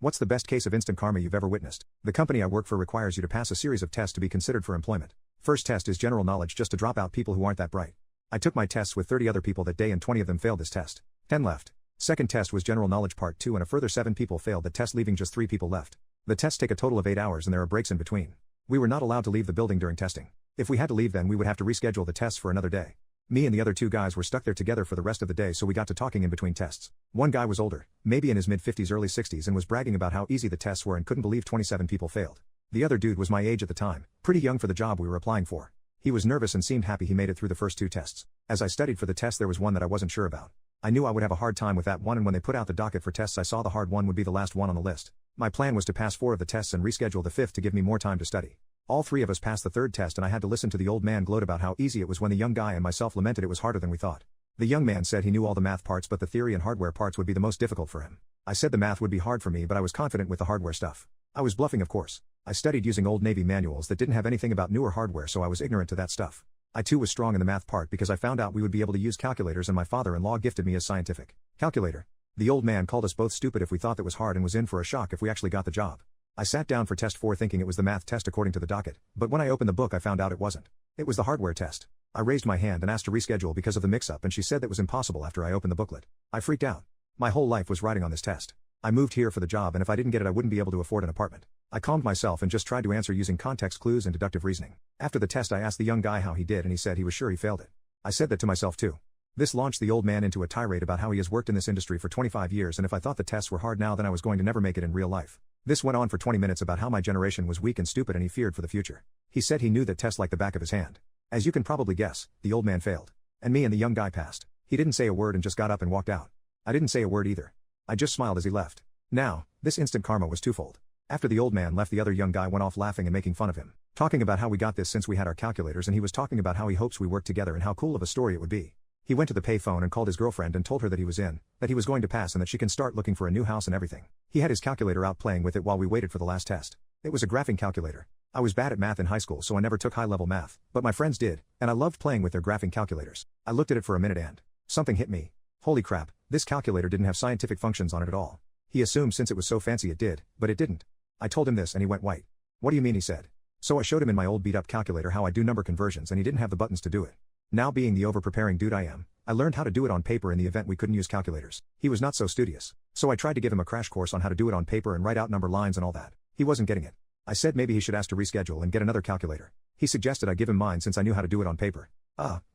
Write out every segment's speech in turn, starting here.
What's the best case of instant karma you've ever witnessed? The company I work for requires you to pass a series of tests to be considered for employment. First test is general knowledge, just to drop out people who aren't that bright. I took my tests with 30 other people that day and 20 of them failed this test. 10 left. Second test was general knowledge part 2 and a further 7 people failed the test, leaving just 3 people left. The tests take a total of 8 hours and there are breaks in between. We were not allowed to leave the building during testing. If we had to leave, then we would have to reschedule the tests for another day. Me and the other 2 guys were stuck there together for the rest of the day, so we got to talking in between tests. One guy was older, maybe in his mid-50s early 60s, and was bragging about how easy the tests were and couldn't believe 27 people failed. The other dude was my age at the time, pretty young for the job we were applying for. He was nervous and seemed happy he made it through the first 2 tests. As I studied for the test, there was one that I wasn't sure about. I knew I would have a hard time with that one, and when they put out the docket for tests, I saw the hard one would be the last one on the list. My plan was to pass 4 of the tests and reschedule the 5th to give me more time to study. All 3 of us passed the 3rd test, and I had to listen to the old man gloat about how easy it was when the young guy and myself lamented it was harder than we thought. The young man said he knew all the math parts, but the theory and hardware parts would be the most difficult for him. I said the math would be hard for me, but I was confident with the hardware stuff. I was bluffing, of course. I studied using old Navy manuals that didn't have anything about newer hardware, so I was ignorant to that stuff. I too was strong in the math part because I found out we would be able to use calculators, and my father-in-law gifted me a scientific calculator. The old man called us both stupid if we thought that was hard and was in for a shock if we actually got the job. I sat down for test 4 thinking it was the math test according to the docket, but when I opened the book I found out it wasn't. It was the hardware test. I raised my hand and asked to reschedule because of the mix-up, and she said that was impossible after I opened the booklet. I freaked out. My whole life was riding on this test. I moved here for the job, and if I didn't get it I wouldn't be able to afford an apartment. I calmed myself and just tried to answer using context clues and deductive reasoning. After the test I asked the young guy how he did, and he said he was sure he failed it. I said that to myself too. This launched the old man into a tirade about how he has worked in this industry for 25 years, and if I thought the tests were hard now, then I was going to never make it in real life. This went on for 20 minutes about how my generation was weak and stupid and he feared for the future. He said he knew that test like the back of his hand. As you can probably guess, the old man failed. And me and the young guy passed. He didn't say a word and just got up and walked out. I didn't say a word either. I just smiled as he left. Now, this instant karma was twofold. After the old man left, the other young guy went off laughing and making fun of him, talking about how we got this since we had our calculators, and he was talking about how he hopes we work together and how cool of a story it would be. He went to the payphone and called his girlfriend and told her that he was in, that he was going to pass, and that she can start looking for a new house and everything. He had his calculator out playing with it while we waited for the last test. It was a graphing calculator. I was bad at math in high school, so I never took high-level math, but my friends did, and I loved playing with their graphing calculators. I looked at it for a minute and something hit me. Holy crap, this calculator didn't have scientific functions on it at all. He assumed since it was so fancy it did, but it didn't. I told him this and he went white. What do you mean, he said. So I showed him in my old beat-up calculator how I do number conversions, and he didn't have the buttons to do it. Now, being the over-preparing dude I am, I learned how to do it on paper in the event we couldn't use calculators. He was not so studious, so I tried to give him a crash course on how to do it on paper and write out number lines and all that. He wasn't getting it. I said maybe he should ask to reschedule and get another calculator. He suggested I give him mine since I knew how to do it on paper.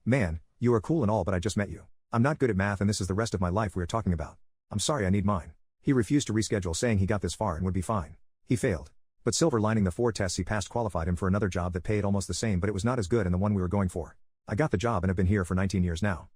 Man, you are cool and all, but I just met you. I'm not good at math, and this is the rest of my life we are talking about. I'm sorry, I need mine. He refused to reschedule, saying he got this far and would be fine. He failed. But silver lining, the 4 tests he passed qualified him for another job that paid almost the same, but it was not as good, and the one we were going for. I got the job and have been here for 19 years now.